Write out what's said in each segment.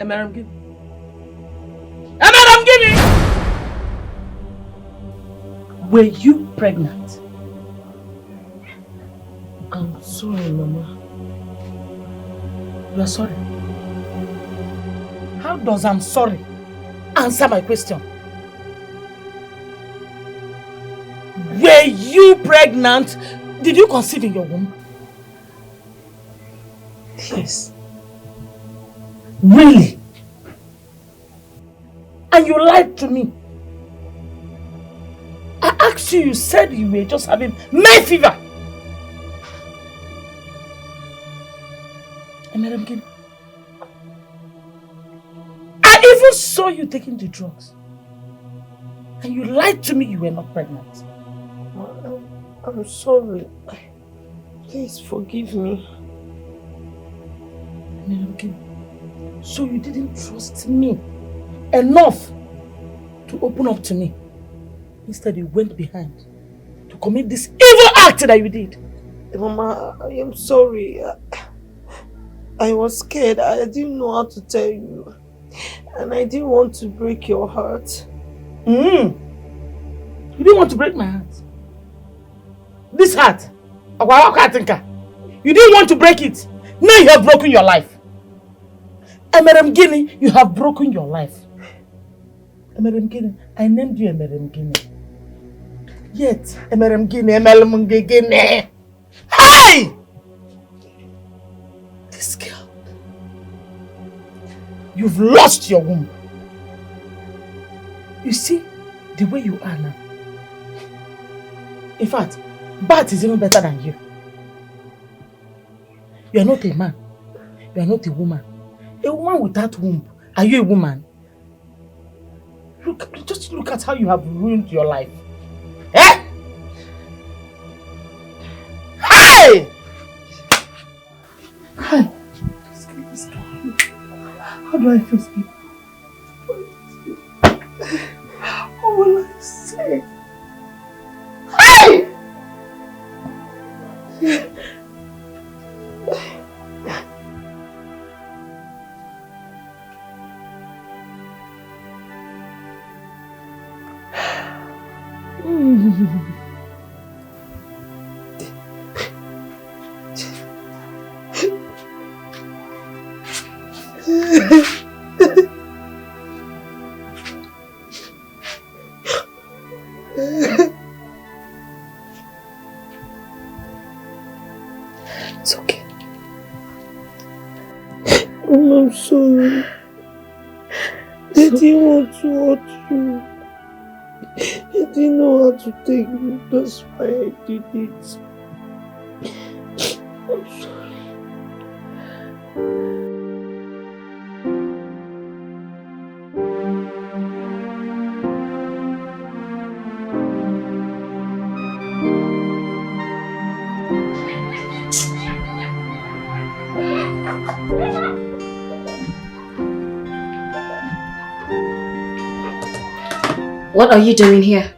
Madam Guinea. Madam Guinea! Were you pregnant? I'm sorry, Mama. You are sorry? How does I'm sorry answer my question? Were you pregnant? Did you conceive in your womb? Yes. Really? And you lied to me. I asked you, you said you were just having May fever. Madam Guinea, I even saw you taking the drugs. And you lied to me you were not pregnant. I'm sorry. Please forgive me. Madam Guinea, so you didn't trust me enough to open up to me. Instead, you went behind to commit this evil act that you did. Mama, I am sorry. I was scared. I didn't know how to tell you. And I didn't want to break your heart. You didn't want to break my heart. This heart. You didn't want to break it. Now you have broken your life. Madam Guinea, you have broken your life. Madam Guinea, I named you Madam Guinea. Yet, Madam Guinea, Madam Guinea. Hey! This girl. You've lost your womb. You see, the way you are now. In fact, Bart is even better than you. You are not a man. You are not a woman. A woman without womb. Are you a woman? Just look at how you have ruined your life. Eh? Hey! Hi. How do I face people? What will I say? Hey! It's okay. I'm sorry. I didn't want to hurt you. I didn't know how to take you. That's why I did it. I'm sorry. What are you doing here?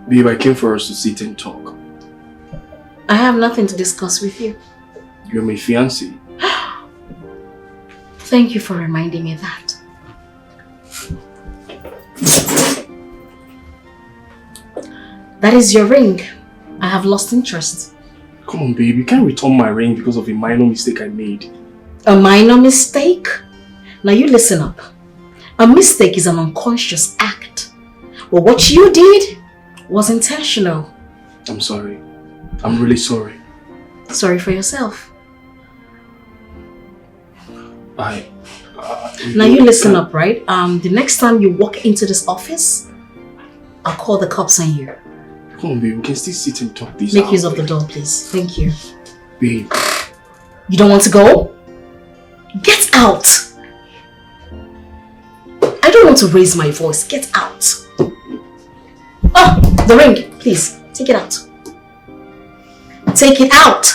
Babe, I came for us to sit and talk. I have nothing to discuss with you. You're my fiancé. Thank you for reminding me that. That is your ring. I have lost interest. Come on, babe. You can't return my ring because of a minor mistake I made. A minor mistake? Now you listen up. A mistake is an unconscious act. But what you did was intentional. I'm sorry. I'm really sorry. Sorry for yourself. Now you listen up, right? The next time you walk into this office, I'll call the cops on you. Come on, babe. We can still sit and talk this out. Make use of the door, please. Thank you. Babe. You don't want to go? Get out! I don't want to raise my voice. Get out. Oh, the ring. Please, take it out. Take it out!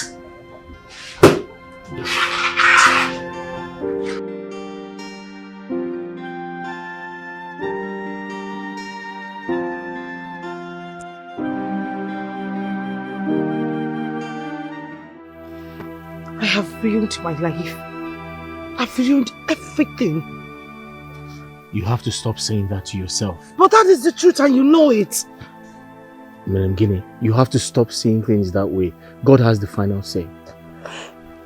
I have ruined my life. I I've ruined everything. You have to stop saying that to yourself. But that is the truth and you know it. Madam Guinea, you have to stop seeing things that way. God has the final say.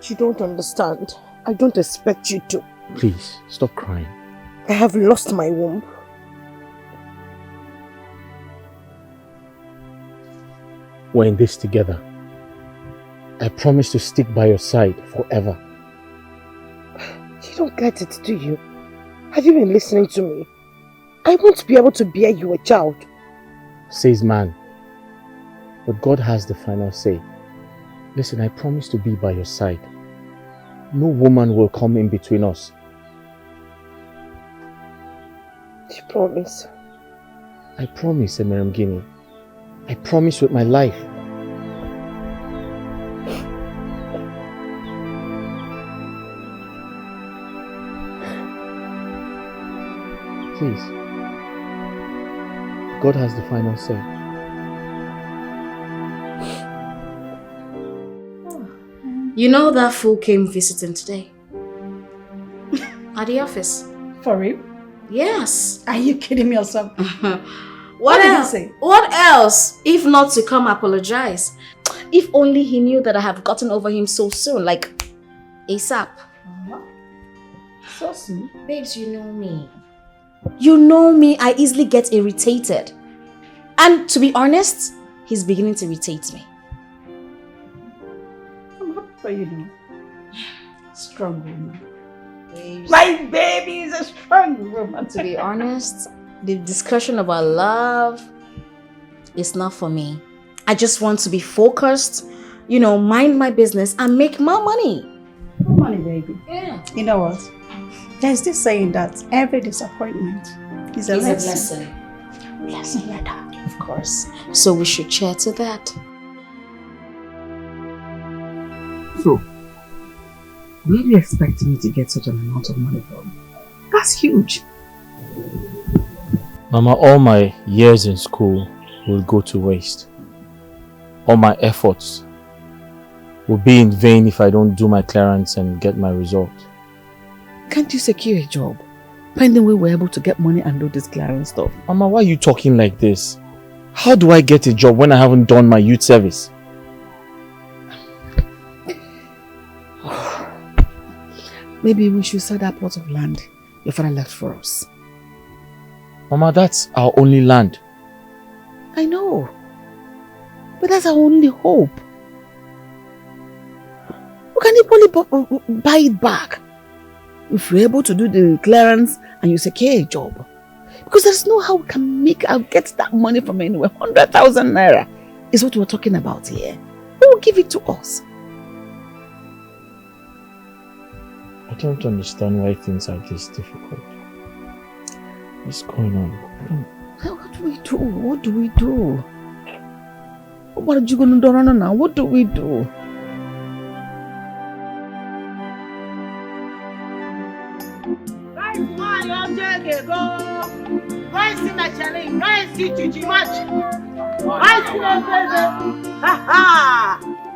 You don't understand. I don't expect you to. Please, stop crying. I have lost my womb. We're in this together. I promise to stick by your side forever. You don't get it, do you? Have you been listening to me? I won't be able to bear you a child. Says man. But God has the final say. Listen, I promise to be by your side. No woman will come in between us. You promise? I promise, Madam Guinea. I promise with my life. Please. God has the final say. You know that fool came visiting today? At the office. For real? Yes. Are you kidding me or something? What did he else? say? What else? If not to come apologize. If only he knew that I have gotten over him so soon, like ASAP. So soon. Babes, you know me. You know me, I easily get irritated. And to be honest, he's beginning to irritate me. I'm happy for you now. Strong woman. Babes. My baby is a strong woman. To be honest, the discussion about love is not for me. I just want to be focused, you know, mind my business and make more money. No money, baby. Yeah. You know what? There's this saying that every disappointment is a lesson. Lesson learned, of course. So we should cheer to that. So, where do you expect me to get such an amount of money from? That's huge. Mama, all my years in school will go to waste. All my efforts will be in vain if I don't do my clearance and get my result. Can't you secure a job? Pending we were able to get money and do this clearance stuff. Mama, why are you talking like this? How do I get a job when I haven't done my youth service? Maybe we should sell that plot of land your father left for us. Mama, that's our only land. I know. But that's our only hope. We can equally buy it back if we're able to do the clearance and you secure a job. Because there's no how we can get that money from anywhere. 100,000 naira is what we're talking about here. Who will give it to us? I don't understand why things are this difficult. What's going on? What do we do? What do we do? What are you going to do now? What do we do?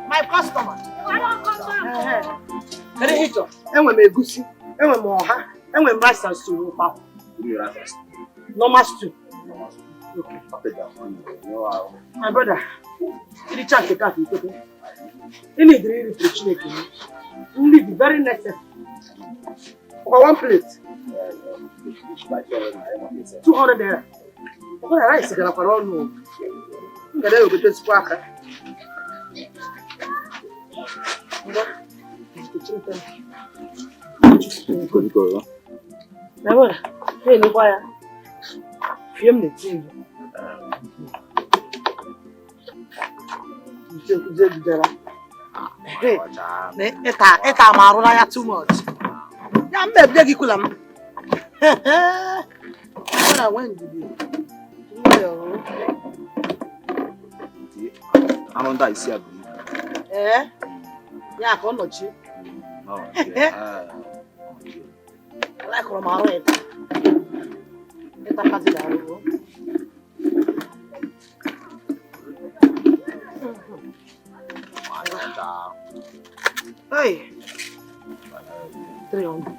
My customer. Enwe m egusi, enwe m ọha, enwe m rice and stew. Normal stew. Okay. My brother, you check the cat. You need really to check it. You need very necessary. For one plate. 200 naira. What a rice gonna for all no. You gotta go to the squawker. Go. Now, hey, no boy. Film the TV. Eta marula ya too much. Ya mbebe gikulam. What when did you? I'm on that isi abu. Ya ko no chi. No. Like from our head. Eta kazi da ro. Hey. 300.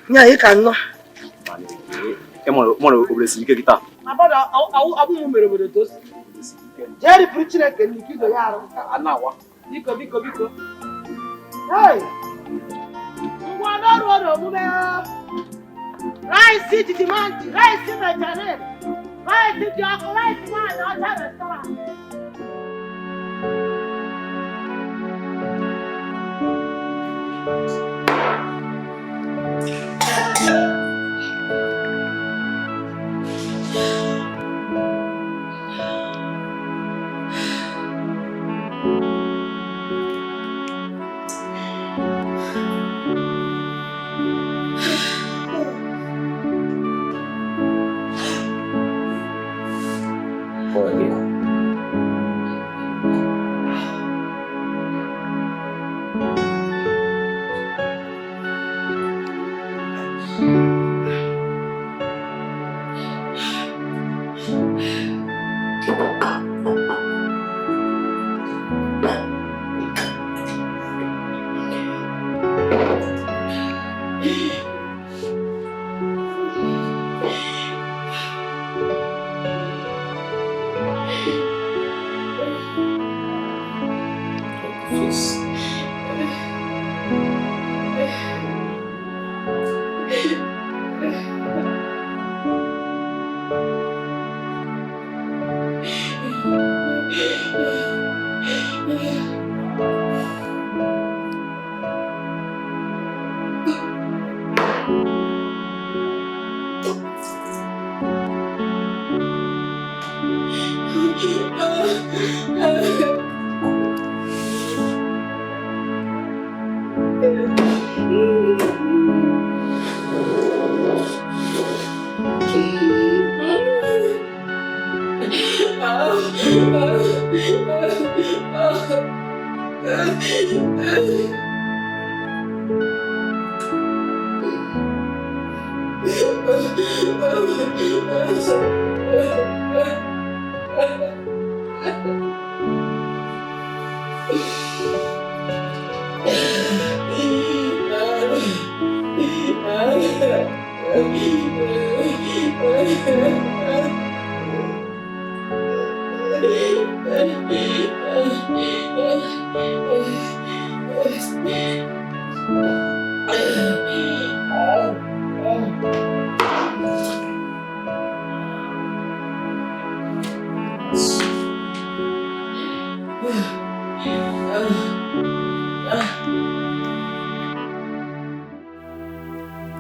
Yeah, you can know. Come on, over the sea, get it. About a woman with those. Jerry preaching again, you kill the yard. An hour. Biko. Hey! One hour, woman. Rice city demand, rice in the channel. Rice in the rice man, not restaurant.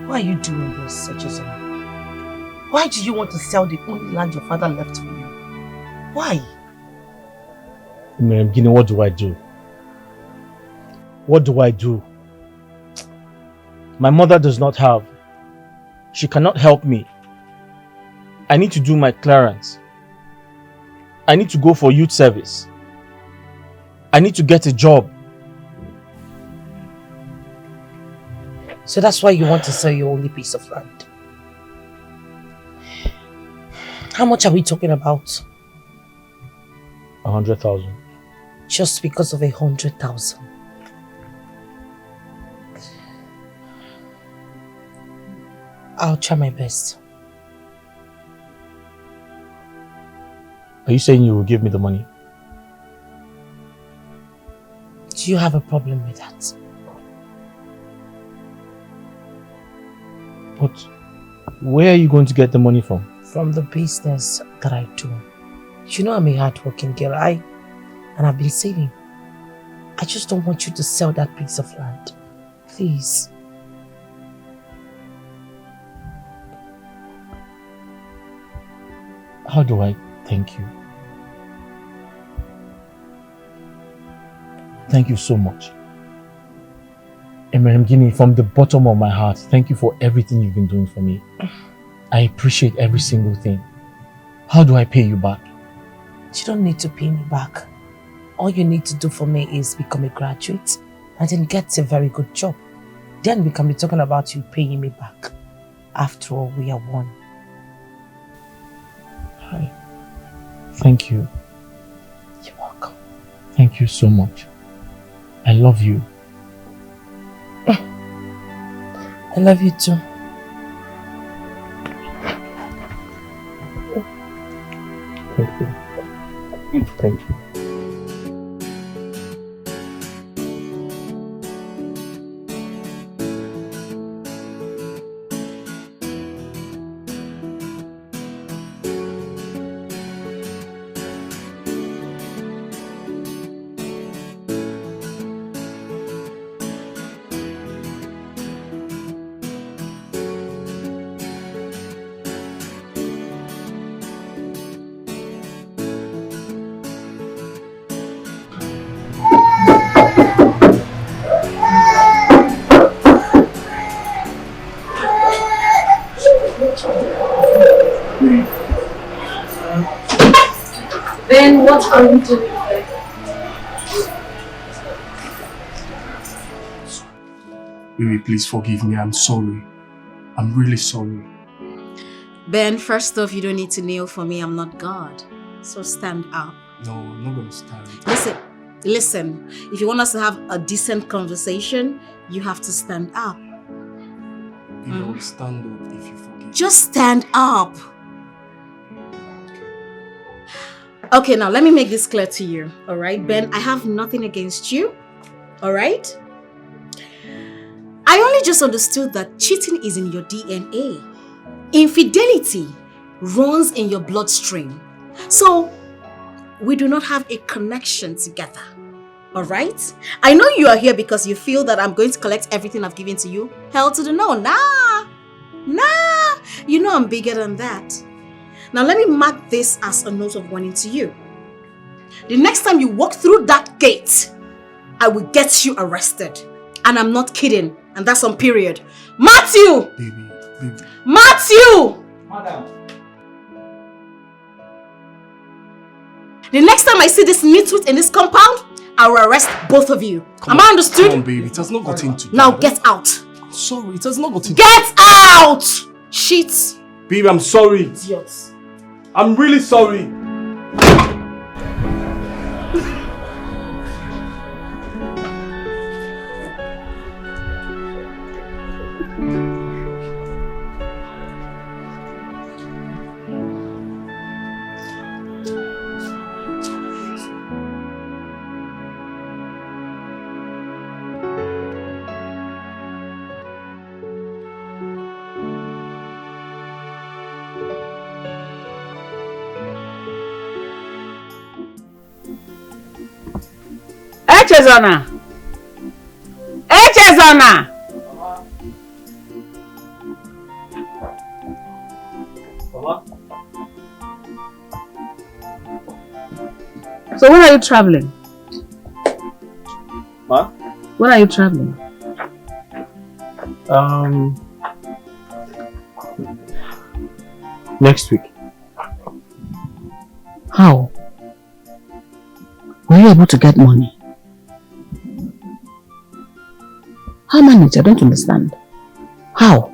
Why are you doing this, Georgina? Why do you want to sell the only land your father left for you? Why? Gini, what do I do? What do I do? My mother does not have. She cannot help me. I need to do my clearance. I need to go for youth service. I need to get a job. So that's why you want to sell your only piece of land. How much are we talking about? 100,000. Just because of 100,000. I'll try my best. Are you saying you will give me the money? Do you have a problem with that? But where are you going to get the money from? From the business that I do. You know I'm a hard-working girl, and I've been saving. I just don't want you to sell that piece of land. Please. How do I thank you? Thank you so much. Gini, from the bottom of my heart, thank you for everything you've been doing for me. I appreciate every single thing. How do I pay you back? You don't need to pay me back. All you need to do for me is become a graduate and then get a very good job. Then we can be talking about you paying me back. After all, we are one. Hi. Thank you. You're welcome. Thank you so much. I love you. I love you too. Thank you. Thank you. Then what are we doing? Baby, please forgive me. I'm sorry. I'm really sorry. Ben, first off, you don't need to kneel for me. I'm not God. So stand up. No, I'm not going to stand. Listen. If you want us to have a decent conversation, you have to stand up. Baby, I will stand up if you forgive me. Just stand up. Okay, now let me make this clear to you. All right, Ben, I have nothing against you. All right? I only just understood that cheating is in your DNA. Infidelity runs in your bloodstream. So, we do not have a connection together. All right? I know you are here because you feel that I'm going to collect everything I've given to you. Hell to the no. Nah. You know I'm bigger than that. Now let me mark this as a note of warning to you. The next time you walk through that gate, I will get you arrested. And I'm not kidding. And that's on period. Matthew! Baby. Matthew! Madam. The next time I see this nitwit in this compound, I will arrest both of you. Am I understood? Come on, baby. It has not got into Now get out. I'm sorry. It has not got into Get out! Shit. Babe, I'm sorry. Idiots. I'm really sorry. Echezona! Mama? So when are you traveling? Ma? When are you traveling? Next week. How? Were you able to get money? How manage? I don't understand. How?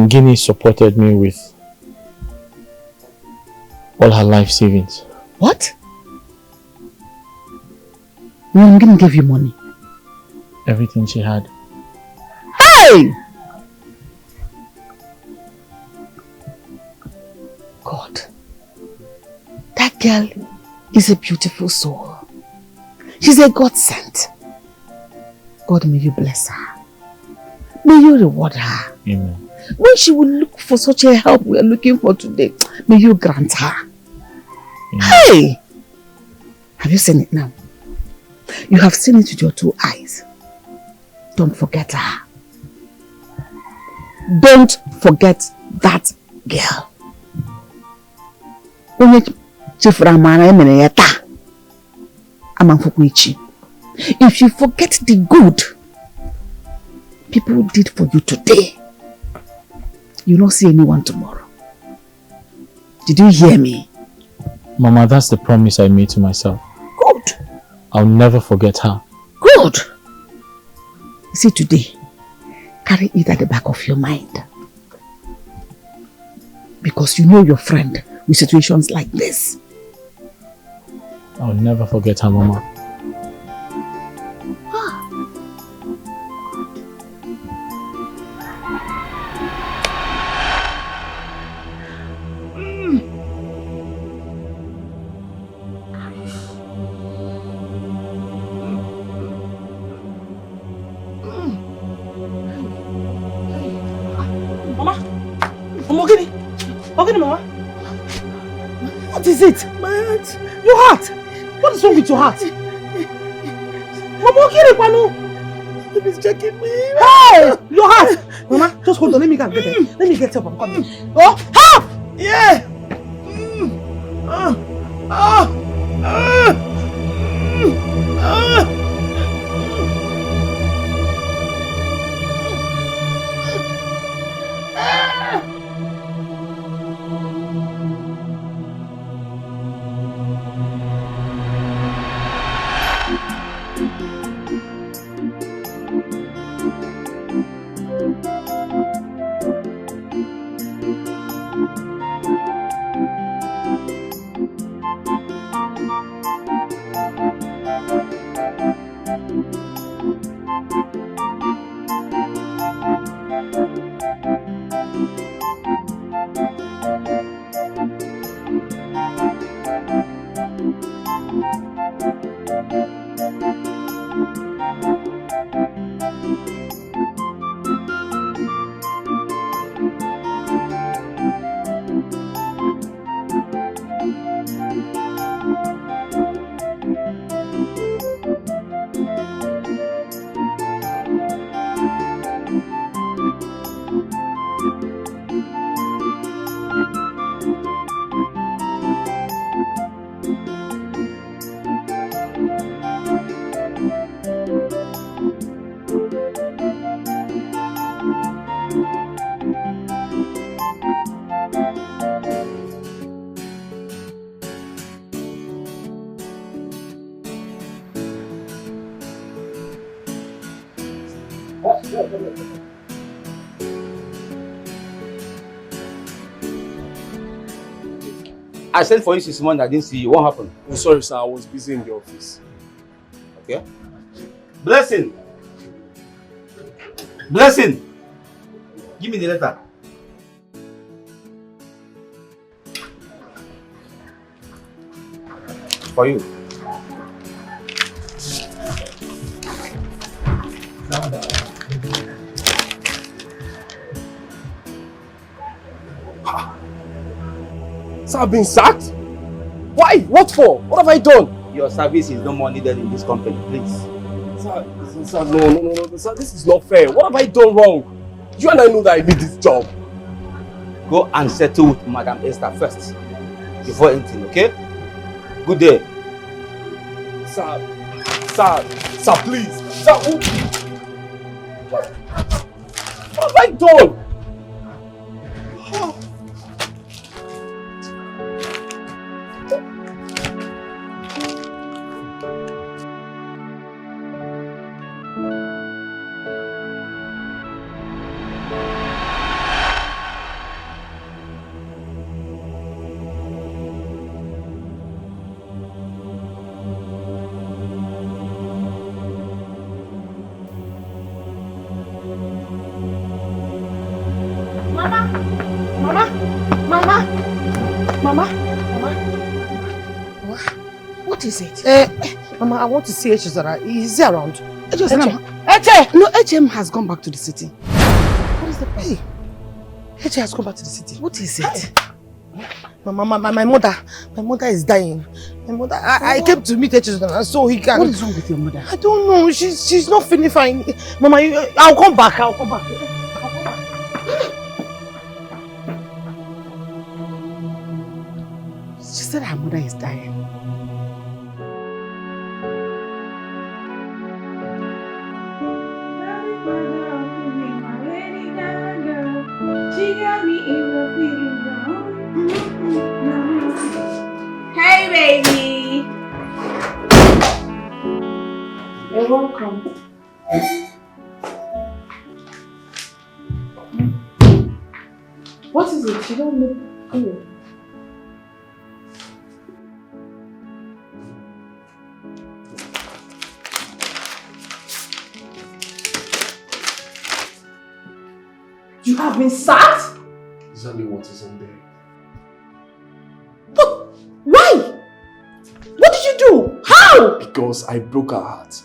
Guinea supported me with all her life savings. What? Guinea gave you money? Everything she had. Hey! God. That girl is a beautiful soul. She's a God sent. God, may you bless her. May you reward her. Amen. When she will look for such a help we are looking for today, may you grant her. Amen. Hey! Have you seen it now? You have seen it with your 2 eyes. Don't forget her. Don't forget that girl. If you forget the good people did for you today, you will not see anyone tomorrow. Did you hear me? Mama, that's the promise I made to myself. Good. I'll never forget her. Good. See, today, carry it at the back of your mind. Because you know your friend with situations like this. I'll never forget her, Mama. What is it? My heart. Your heart? What is wrong with your heart? Mama, Steve is checking me. Hey! Your heart! Mama, just hold on. Let me go and get it. Let me get up. I'm coming. Oh! Help! Yeah! I sent for you this morning, I didn't see you. What happened? I'm sorry, sir. I was busy in the office. Okay. Blessing! Blessing! Give me the letter. For you. Sir, I've been sacked? Why? What for? What have I done? Your service is no more needed in this company, please. Sir, no. Sir, this is not fair. What have I done wrong? You and I know that I need this job. Go and settle with Madam Esther first. Before anything, okay? Good day. Sir, please. Sir, what have I done? What is it? Mama, I want to see Echezara. Is he around? Eche! No, HM has gone back to the city. What is the problem? Eche has gone back to the city. What is it? Mama, my mother is dying. My mother, I came to meet Echezara so he can... What is wrong with your mother? I don't know. She's not feeling fine. Mama, I'll come back. She said her mother is dying. She got me in the feeling down. Hey, baby. You're welcome. What is it? You don't look good. You have been sacked? Exactly what is in there. But why? What did you do? How? Because I broke her heart.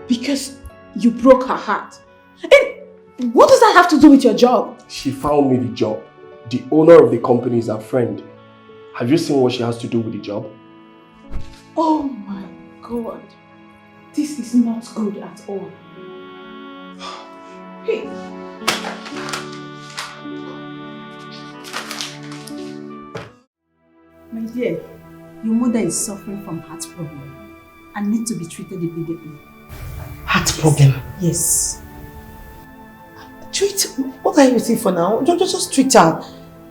Because you broke her heart. And what does that have to do with your job? She found me the job. The owner of the company is her friend. Have you seen what she has to do with the job? Oh my God. This is not good at all. Hey. My dear, your mother is suffering from heart problem and needs to be treated immediately. Heart problem? Yes. Treat? What are you waiting for now? Just treat her.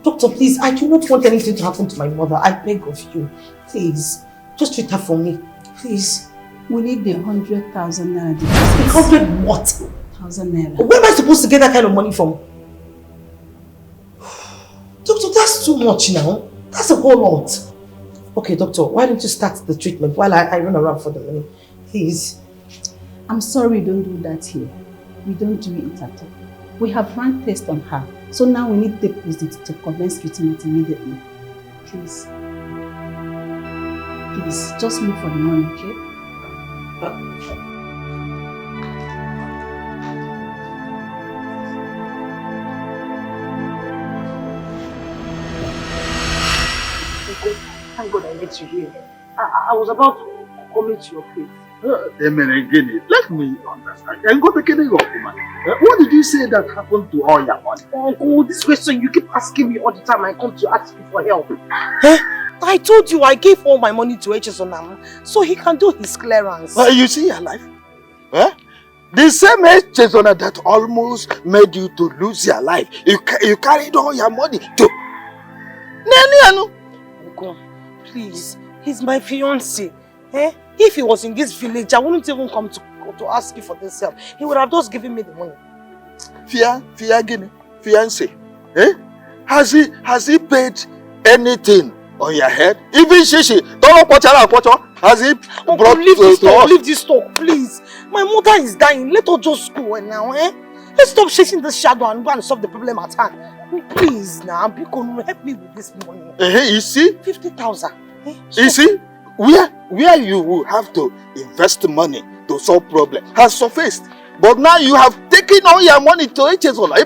Doctor, please, I do not want anything to happen to my mother. I beg of you. Please, just treat her for me. Please. We need the 100,000 naira. 100 what? 1,000 naira. Where am I supposed to get that kind of money from? Doctor, that's too much now. That's a whole lot. Okay, doctor, why don't you start the treatment while I run around for the money? Please. I'm sorry we don't do that here. We don't do it at all. We have run tests on her. So now we need deposit to commence treatment immediately. Please. Please, just look for the money, okay? Thank God I met you here. I was about to come into your place. Let me understand. What did you say that happened to all your money? Uncle, this question you keep asking me all the time. I come to ask you for help. I told you I gave all my money to Echezonam so he can do his clearance. You see your life? The same Echezona that almost made you to lose your life. You carried all your money to... Uncle, please, he's my fiancé. If he was in this village, I wouldn't even come to ask you for this help. He would have just given me the money. Fiancé. Has he paid anything on your head? Even Shishi, has he brought leave this talk, please. My mother is dying. Let her just go now, Let's stop chasing this shadow and go and solve the problem at hand. Please now, because help me with this money. You see? 50,000. You see? Where you will have to invest money to solve problem has surfaced. But now you have taken all your money to Echezona.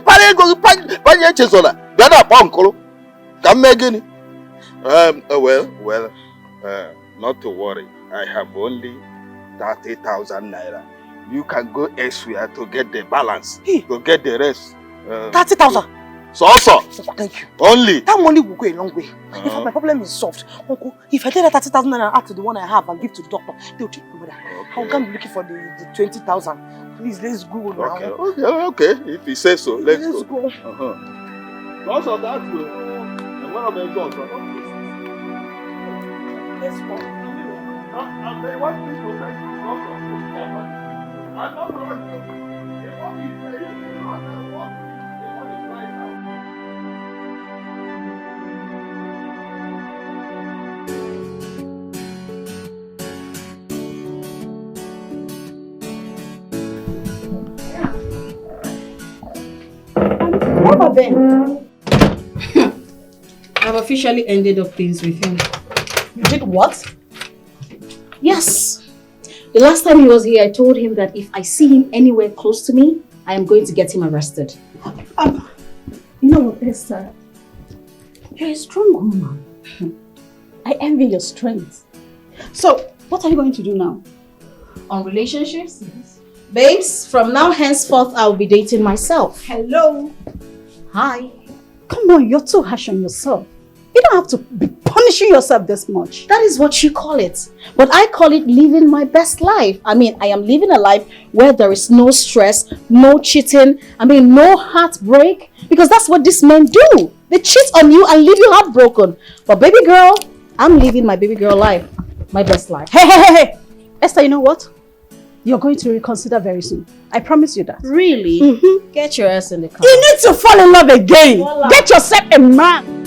Not to worry. I have only 30,000 naira. You can go elsewhere to get the balance, to get the rest. 30,000? So, thank you. Only. That money will go a long way. In fact, my problem is solved. Uncle, if I take that 30,000 and add to the one I have and give to the doctor, they'll treat me better. How can be looking for the 20,000? Please, let's go now. Okay. If he says so, let's go. Also, that will. And one of them goes. Let's go. I want this to make I'm not running. What about Ben? I've officially ended up things with him. You did what? Yes. The last time he was here, I told him that if I see him anywhere close to me, I am going to get him arrested. You know what, Esther? You're a strong woman. I envy your strength. So, what are you going to do now? On relationships? Yes. Babes, from now henceforth, I'll be dating myself. Hello. Hi. Come on, you're too harsh on yourself. You don't have to be punishing yourself this much. That is what you call it. But I call it living my best life. I mean, I am living a life where there is no stress, no cheating, no heartbreak. Because that's what these men do. They cheat on you and leave you heartbroken. But baby girl, I'm living my baby girl life. my best life. Hey! Esther, you know what? You're going to reconsider very soon. I promise you that. Really? Mm-hmm. Get your ass in the car. You need to fall in love again. Voila. Get yourself a man.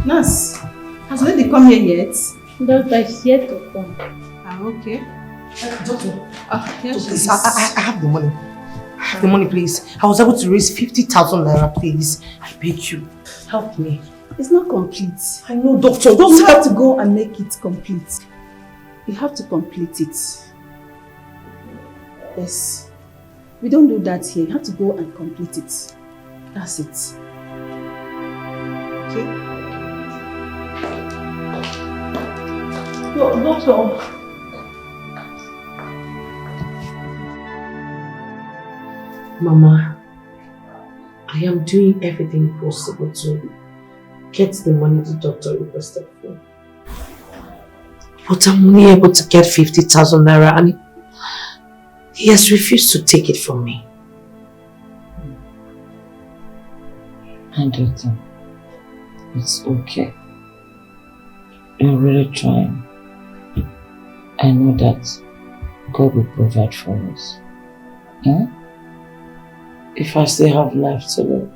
Nurse, has lady come here yet? Doctor is yet to come. Ah, okay. Doctor, Here she please, is. I have the money. I have the money, please. I was able to raise 50,000 naira, please. I beg you. Help me. It's not complete. I know, doctor. You Just have to go and make it complete. You have to complete it. Yes. We don't do that here. You have to go and complete it. That's it. Okay? Doctor. Mama, I am doing everything possible to get the money the doctor requested for. But I'm only able to get 50,000 naira and he has refused to take it from me. And doctor, it's okay. You're really trying. I know that God will provide for us. Yeah? If I still have life to live,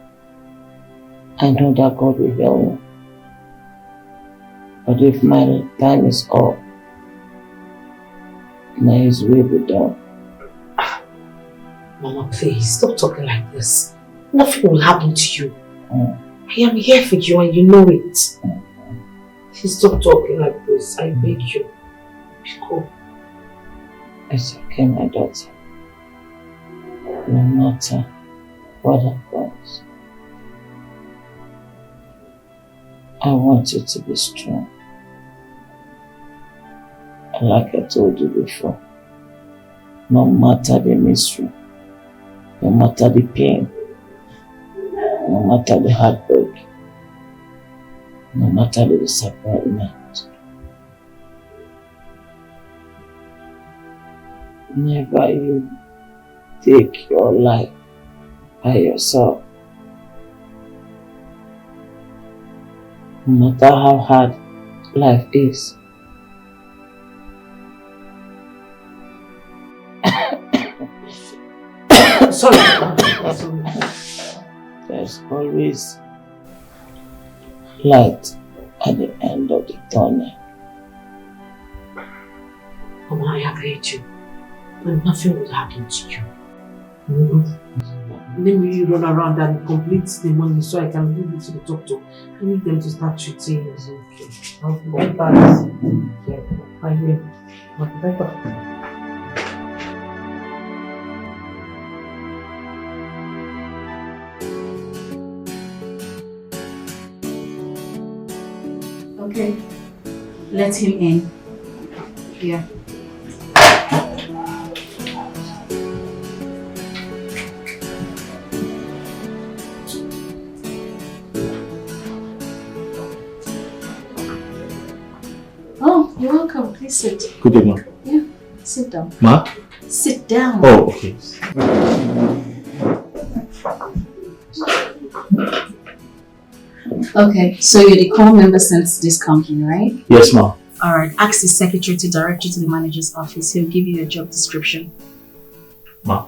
I know that God will heal me. But if my time is up, may His will be done. Mama, please, stop talking like this. Nothing will happen to you. I am here for you and you know it. Please stop talking like this. I beg you. Go. It's okay, my daughter. No matter what happens, I want you to be strong. And like I told you before, no matter the mystery, no matter the pain, no matter the heartbreak, no matter the disappointment, never you take your life by yourself. No matter how hard life is. Sorry. There's always light at the end of the tunnel. Mama, I have heard you. But nothing will happen to you. Let me run around and complete the money so I can give it to the doctor. I need them to start treating you. Okay. I'll be right back. Yeah, I will. I'll be right back. Okay. Let him in. Yeah. Oh, you're welcome. Please sit. Good day, ma. Yeah, sit down. Ma? Sit down. Oh, okay. Okay, so you're the core member since this company, right? Yes, ma. Alright, ask the secretary to direct you to the manager's office. He'll give you a job description. Ma,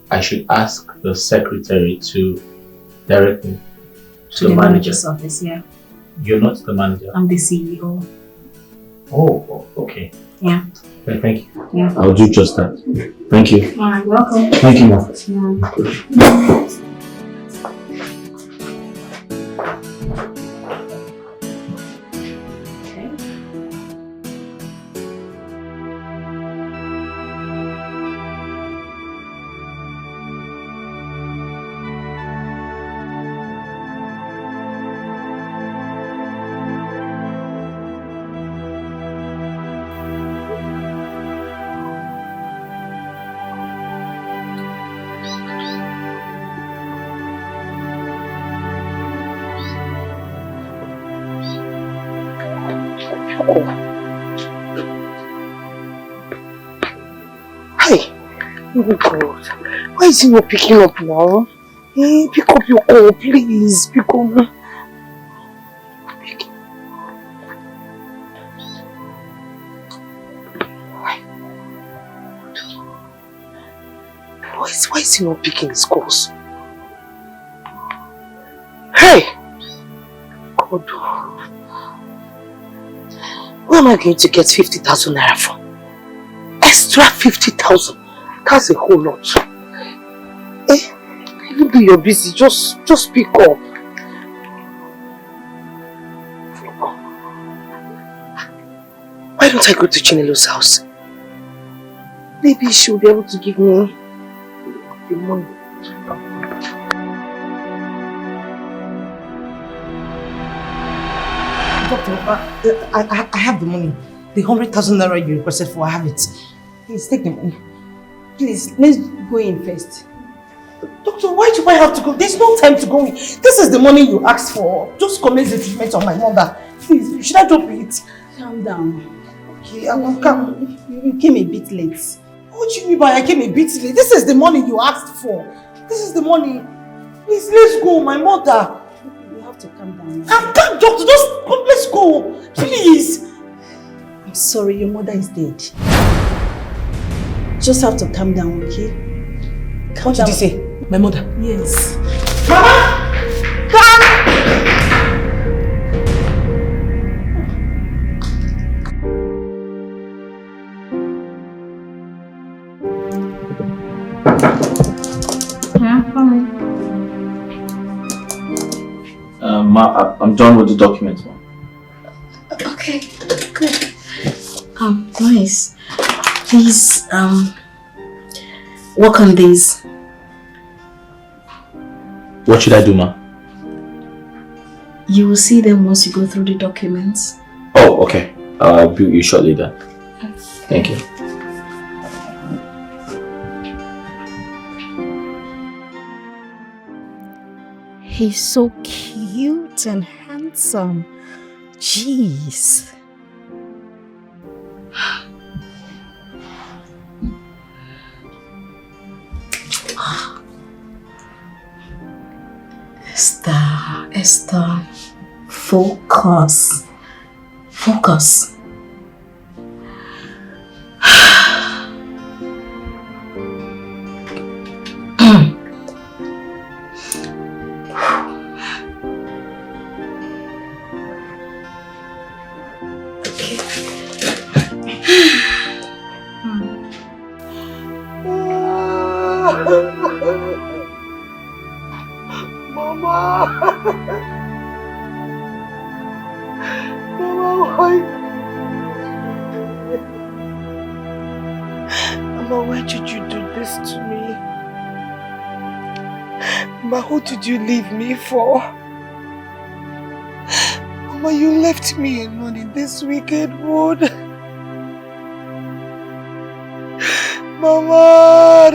I should ask the secretary to direct me To the manager's office, yeah. You're not the manager? I'm the CEO. Oh, okay. Yeah. Okay, thank you. Yeah. I'll do just that. Thank you. Alright, welcome. Thank you, ma. Yeah. Hi. Oh God. Why is he not picking up now? Hey, pick up your call, please. Pick up. Why is he not picking his calls? Hey! God. Where am I going to get 50,000 naira from? Extra 50,000. That's a whole lot. Eh? Even though you're busy, just pick up. Why don't I go to Chinelo's house? Maybe she'll be able to give me the money. Doctor, I have the money. The 100,000 naira you requested for, I have it. Please take the money. Please, let's go in first. Doctor, why do I have to go? There's no time to go in. This is the money you asked for. Just commence the treatment on my mother. Please, should I drop it? Calm down. Okay, I'm calm. You came a bit late. What do you mean by I came a bit late? This is the money you asked for. This is the money. Please, let's go, my mother. You have to calm down. I'm calm, doctor. Just come, let's go. Please. I'm sorry, your mother is dead. Just have to calm down, okay? Calm down. What did you say? My mother? Yes. Mama! Come! Ma, I'm done with the document, ma. Okay, good. Nice. Please, work on these. What should I do, ma? You will see them once you go through the documents. Oh, okay. I'll be with you shortly then. Thank you. He's so cute and handsome. Jeez. Esther, focus. Focus. Who did you leave me for? Mama, you left me alone in this wicked wood. Mama,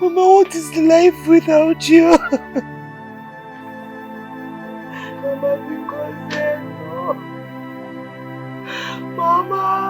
Mama, what is life without you? Mama, because no. Mama.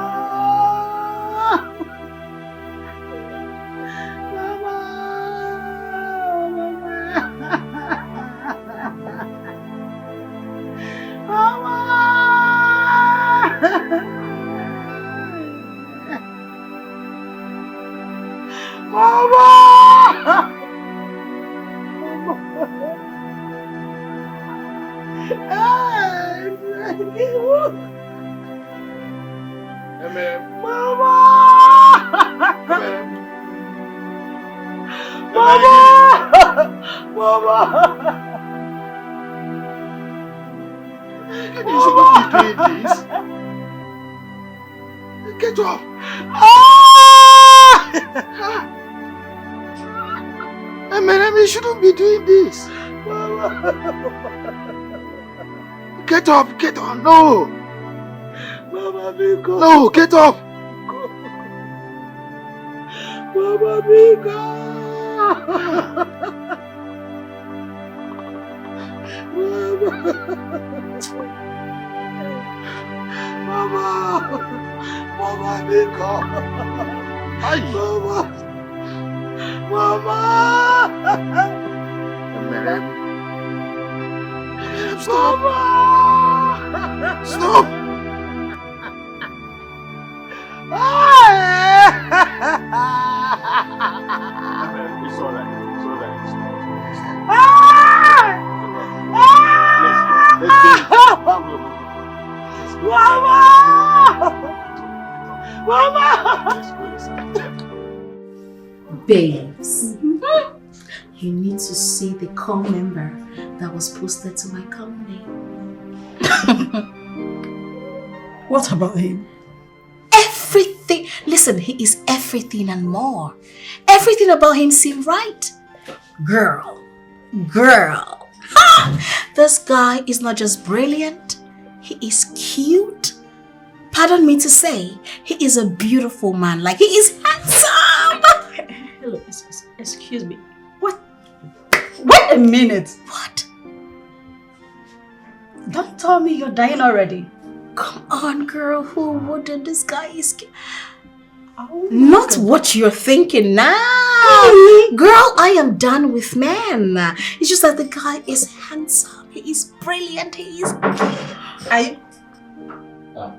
Get up! You shouldn't be doing this. Get up, no! Mama, no, get up! Mama, Mama, Mama, Mama! Mama! Emerem. Stop! Mama! Stop! It's alright. It's alright. Mama! Mama! Babes, you need to see the call member that was posted to my company. What about him? Everything. Listen, he is everything and more. Everything about him seemed right. Girl. Ha! This guy is not just brilliant, he is cute. Pardon me to say, he is a beautiful man. Like, he is handsome. Hello, excuse me. What? Wait a minute. What? Don't tell me you're dying already. Come on, girl. Who wouldn't? This guy is cute. Oh, not what you're thinking now. Girl, I am done with men. It's just that the guy is handsome. He is brilliant. He is cute.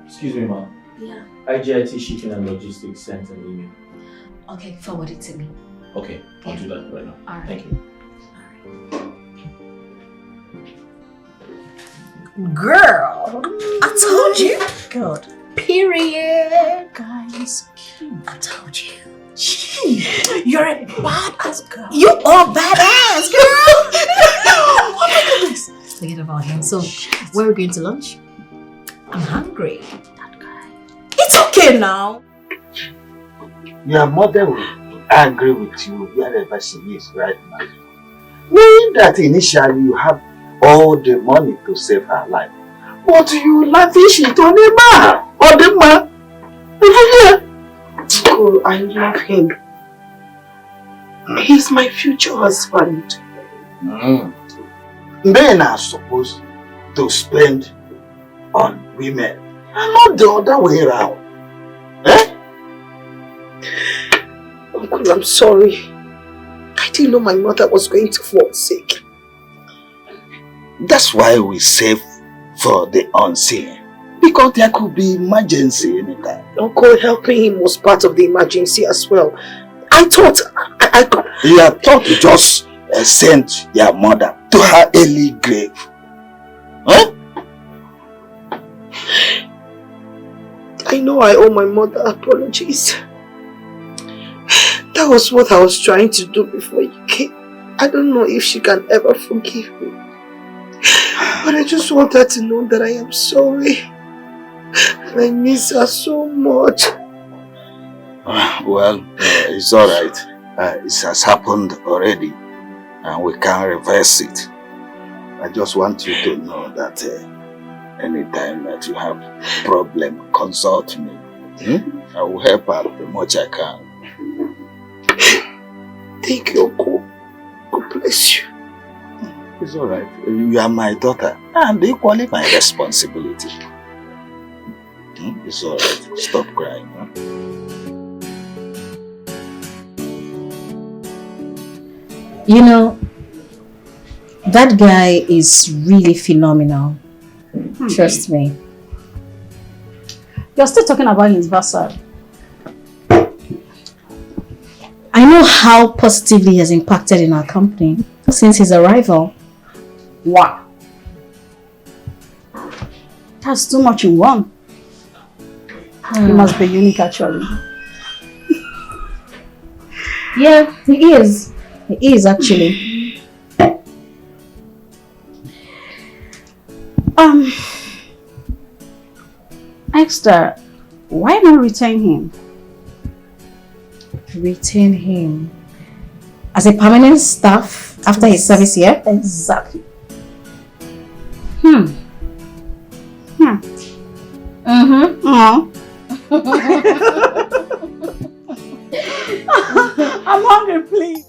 Excuse me, ma'am. Yeah. IGIT Shipping and Logistics sent an email. Okay, forward it to me. Okay, I'll do that right now. All right. Thank you. Girl, I told you. God. Period. Guy is cute. I told you. You're a badass girl. You are badass, girl. Oh my goodness. Forget about him. So, where are we going to lunch? I'm hungry. That guy. It's okay now. Your mother will be angry with you wherever she is right now. Knowing that initially you have all the money to save her life, but you lavish it on a man or the man. Oh, I love him. He's my future husband. Men are supposed to spend on women and not the other way around. Eh? Uncle, I'm sorry. I didn't know my mother was going to fall sick. That's why we save for the unseen. Because there could be emergency anytime. Uncle, helping him was part of the emergency as well. I thought I could... You had thought to just send your mother to her early grave. Huh? I know I owe my mother apologies. That was what I was trying to do before you came. I don't know if she can ever forgive me. But I just want her to know that I am sorry. And I miss her so much. Well, it's alright. It has happened already. And we can't reverse it. I just want you to know that anytime that you have a problem, consult me. I will help out the much I can. Thank you, Uncle. God bless you. It's alright. You are my daughter and equally my responsibility. It's alright. Stop crying. Huh? You know, that guy is really phenomenal. Trust me. You're still talking about his vessel. I know how positively he has impacted in our company since his arrival. Wow. That's too much in one. He must be unique actually. Yeah, he is. He is actually. Esther, why not retain him? Retain him as a permanent staff after his service here? Exactly. I'm hungry, please.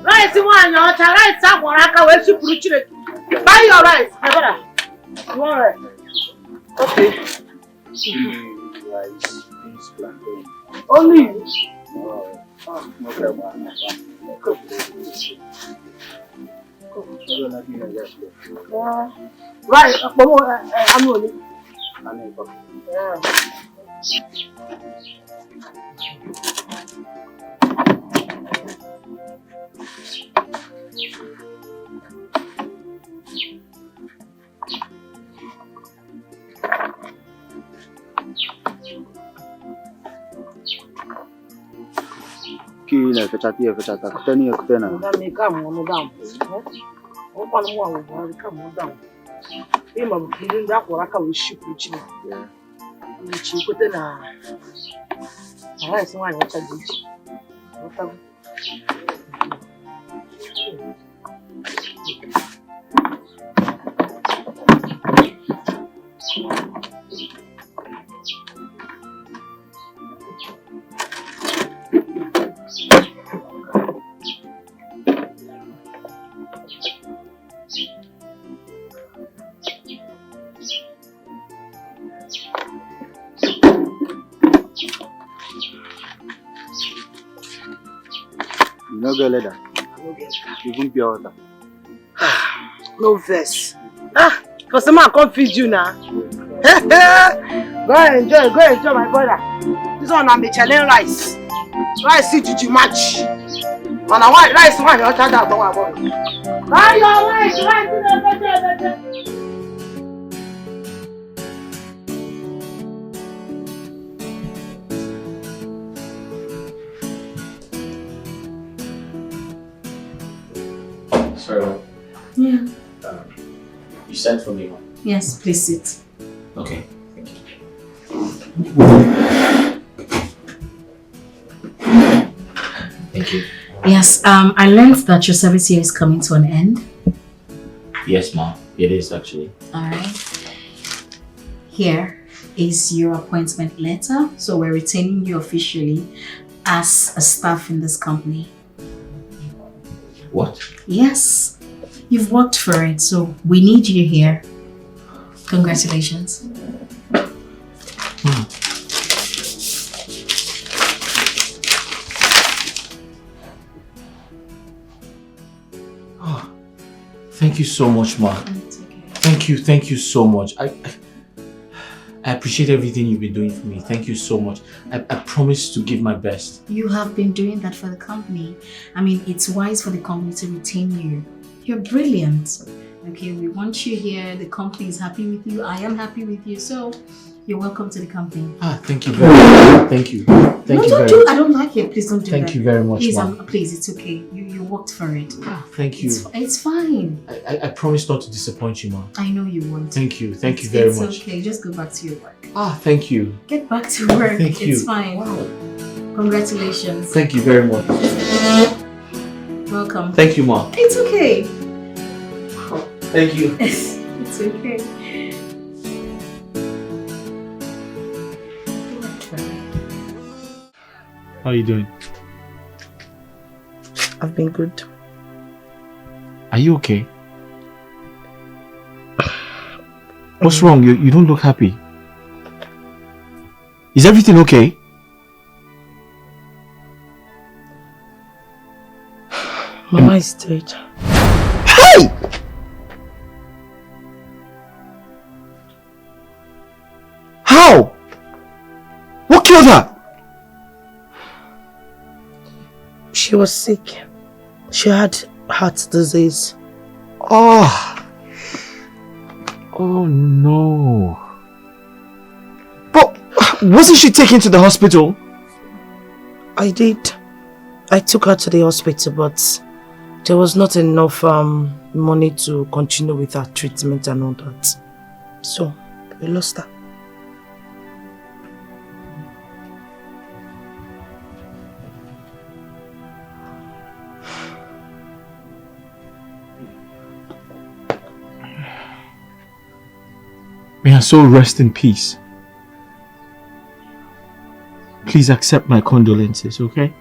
Rice one, your rice, someone I can wait to put you. Buy your rice, my brother. You want rice? Okay. Rice, beans, plantain. Only you? Okay, right, I'm only. Yeah. Kile kachata kutania kutena. Ndani kama mwanadamu. Kwa nini wao kama mwanadamu? Ima mkilinda kwa raka wishipu chini. Yeah. Ni kutena. Haya si wani acha jichi. No go leather. Even pure water. No verse. Because the man can't feed you now. Go enjoy, my brother. This one I'm a challenge rice. Rice see to match. And I want rice one you charge out our body. Buy your rice in Sorry. Yeah. You sent for me, man. Yes, please sit. Okay, thank you. Thank you. Yes, I learned that your service here is coming to an end. Yes, ma'am. It is actually. Alright. Here is your appointment letter. So we're retaining you officially as a staff in this company. What? Yes. You've worked for it, so we need you here. Congratulations. Oh, thank you so much, Ma. Thank you so much. I appreciate everything you've been doing for me. Thank you so much. I promise to give my best. You have been doing that for the company. I mean, it's wise for the company to retain you. You're brilliant. Okay, we want you here. The company is happy with you. I am happy with you. So, you're welcome to the company. Thank you very much. Thank you. Thank you very much. I don't like it. Please don't do that. Thank you very much, Please, Ma. please, it's okay. You're worked for it. Thank you. It's fine. I promise not to disappoint you, Ma. I know you won't. Thank you. Thank you very much. It's okay. Just go back to your work. Thank you. Get back to work. Thank you. It's fine. Wow. Congratulations. Thank you very much. Welcome. Thank you, Ma. It's okay. Thank you. It's okay. How are you doing? I've been good. Are you okay? What's wrong? You don't look happy. Is everything okay? Mama is dead. Hey! How? What killed her? She was sick. She had heart disease. Oh no. But wasn't she taken to the hospital? I did. I took her to the hospital, but there was not enough money to continue with her treatment and all that. So, we lost her. May her soul rest in peace. Please accept my condolences, okay?